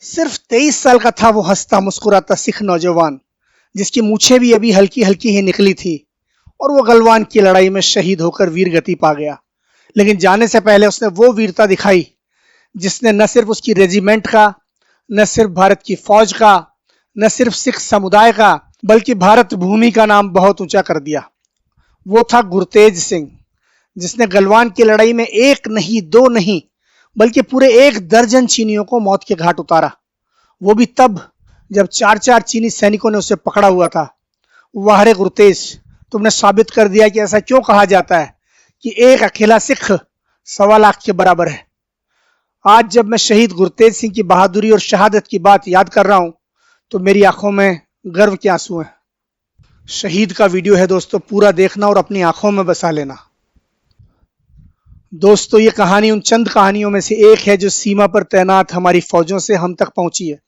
सिर्फ 23 साल का था वो हंसता मुस्कुराता सिख नौजवान, जिसकी मूछें भी अभी हल्की हल्की ही निकली थी, और वो गलवान की लड़ाई में शहीद होकर वीर गति पा गया। लेकिन जाने से पहले उसने वो वीरता दिखाई जिसने न सिर्फ उसकी रेजिमेंट का, न सिर्फ भारत की फौज का, न सिर्फ सिख समुदाय का, बल्कि भारत भूमि का नाम बहुत ऊंचा कर दिया। वो था गुरतेज सिंह, जिसने गलवान की लड़ाई में एक नहीं दो नहीं बल्कि पूरे 1 दर्जन चीनियों को मौत के घाट उतारा। वो भी तब जब 4-4 चीनी सैनिकों ने उसे पकड़ा हुआ था। वाह रे गुरतेज, तुमने साबित कर दिया कि ऐसा क्यों कहा जाता है कि एक अकेला सिख 1.25 लाख के बराबर है। आज जब मैं शहीद गुरतेज सिंह की बहादुरी और शहादत की बात याद कर रहा हूं तो मेरी आंखों में गर्व के आंसू हैं। शहीद का वीडियो है दोस्तों, पूरा देखना और अपनी आंखों में बसा लेना। दोस्तों, ये कहानी उन चंद कहानियों में से एक है जो सीमा पर तैनात हमारी फौजों से हम तक पहुंची है।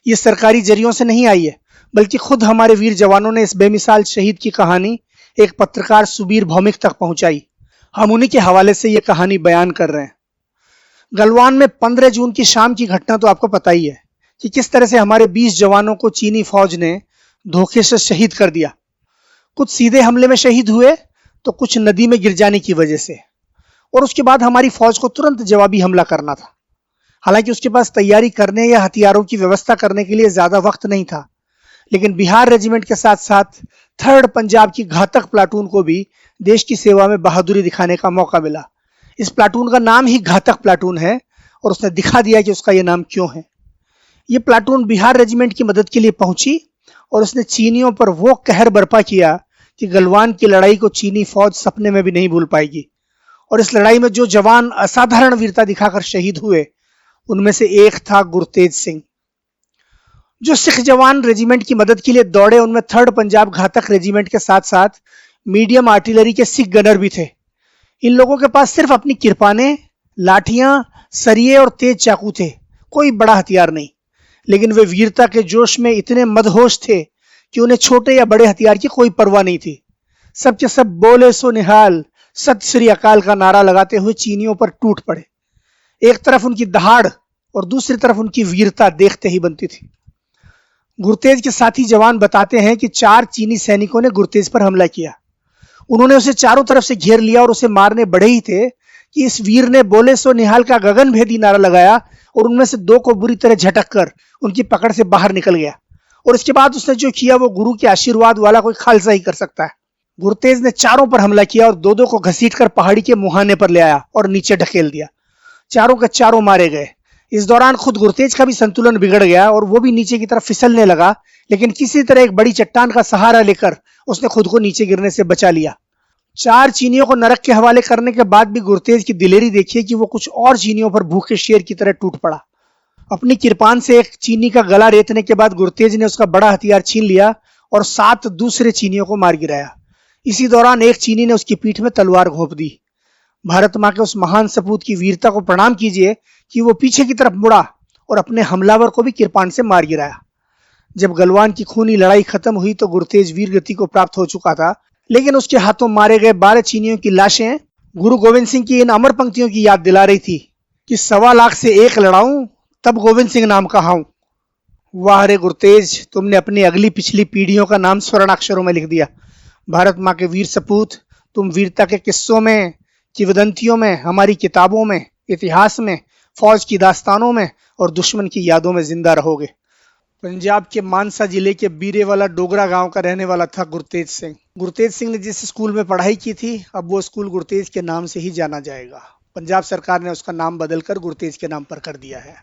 ये सरकारी जरियों से नहीं आई है, बल्कि खुद हमारे वीर जवानों ने इस बेमिसाल शहीद की कहानी एक पत्रकार सुबीर भौमिक तक पहुंचाई। हम उन्हीं के हवाले से ये कहानी बयान कर रहे हैं। गलवान में 15 जून की शाम की घटना तो आपको पता ही है कि किस तरह से हमारे 20 जवानों को चीनी फौज ने धोखे से शहीद कर दिया। कुछ सीधे हमले में शहीद हुए तो कुछ नदी में गिर जाने की वजह से, और उसके बाद हमारी फौज को तुरंत जवाबी हमला करना था। हालांकि उसके पास तैयारी करने या हथियारों की व्यवस्था करने के लिए ज्यादा वक्त नहीं था, लेकिन बिहार रेजिमेंट के साथ साथ 3rd पंजाब की घातक प्लाटून को भी देश की सेवा में बहादुरी दिखाने का मौका मिला। इस प्लाटून का नाम ही घातक प्लाटून है और उसने दिखा दिया कि उसका यह नाम क्यों है। यह प्लाटून बिहार रेजिमेंट की मदद के लिए पहुंची और उसने चीनियों पर वो कहर बर्पा किया कि गलवान की लड़ाई को चीनी फौज सपने में भी नहीं भूल पाएगी। और इस लड़ाई में जो जवान असाधारण वीरता दिखाकर शहीद हुए उनमें से एक था गुरतेज सिंह। जो सिख जवान रेजिमेंट की मदद के लिए दौड़े उनमें 3rd पंजाब घातक रेजिमेंट के साथ साथ मीडियम आर्टिलरी के सिख गनर भी थे। इन लोगों के पास सिर्फ अपनी किरपानें, लाठियां, सरिये और तेज चाकू थे, कोई बड़ा हथियार नहीं। लेकिन वे वीरता के जोश में इतने मदहोश थे कि उन्हें छोटे या बड़े हथियार की कोई परवाह नहीं थी। सबके सब बोले सो निहाल, सत श्री अकाल का नारा लगाते हुए चीनियों पर टूट पड़े। एक तरफ उनकी दहाड़ और दूसरी तरफ उनकी वीरता देखते ही बनती थी। गुरतेज के साथी जवान बताते हैं कि 4 चीनी सैनिकों ने गुरतेज पर हमला किया। उन्होंने उसे चारों तरफ से घेर लिया और उसे मारने बढ़े ही थे कि इस वीर ने बोले सो निहाल का गगनभेदी नारा लगाया और उनमें से 2 को बुरी तरह झटक कर उनकी पकड़ से बाहर निकल गया। और इसके बाद उसने जो किया वो गुरु के आशीर्वाद वाला कोई खालसा ही कर सकता है। गुरतेज ने चारों पर हमला किया और 2-2 को घसीटकर पहाड़ी के मुहाने पर ले आया और नीचे ढकेल दिया। चारों के चारों मारे गए। इस दौरान खुद गुरतेज का भी संतुलन बिगड़ गया और वो भी नीचे की तरफ फिसलने लगा, लेकिन किसी तरह एक बड़ी चट्टान का सहारा लेकर उसने खुद को नीचे गिरने से बचा लिया। 4 चीनियों को नरक के हवाले करने के बाद भी गुरतेज की दिलेरी देखिए कि वो कुछ और चीनियों पर भूखे शेर की तरह टूट पड़ा। अपनी किरपान से एक चीनी का गला रेतने के बाद गुरतेज ने उसका बड़ा हथियार छीन लिया और 7 दूसरे चीनियों को मार गिराया। इसी दौरान एक चीनी ने उसकी पीठ में तलवार घोंप दी। भारत मां के उस महान सपूत की वीरता को प्रणाम कीजिए कि वो पीछे की तरफ मुड़ा और अपने हमलावर को भी किरपान से मार गिराया। जब गलवान की खूनी लड़ाई खत्म हुई तो गुरतेज वीर गति को प्राप्त हो चुका था, लेकिन उसके हाथों मारे गए 12 चीनियों की लाशें गुरु गोविंद सिंह की इन अमर पंक्तियों की याद दिला रही थी कि 1.25 लाख से 1 लड़ाऊं तब गोविंद सिंह नाम कहाऊं। वाह रे गुरतेज, तुमने अपनी अगली पिछली पीढ़ियों का नाम स्वर्णाक्षरों में लिख दिया। भारत माँ के वीर सपूत, तुम वीरता के किस्सों में, किंवदंतियों में, हमारी किताबों में, इतिहास में, फौज की दास्तानों में और दुश्मन की यादों में जिंदा रहोगे। पंजाब के मानसा जिले के बीरेवाला डोगरा गांव का रहने वाला था गुरतेज सिंह। गुरतेज सिंह ने जिस स्कूल में पढ़ाई की थी अब वो स्कूल गुरतेज के नाम से ही जाना जाएगा। पंजाब सरकार ने उसका नाम बदलकर गुरतेज के नाम पर कर दिया है।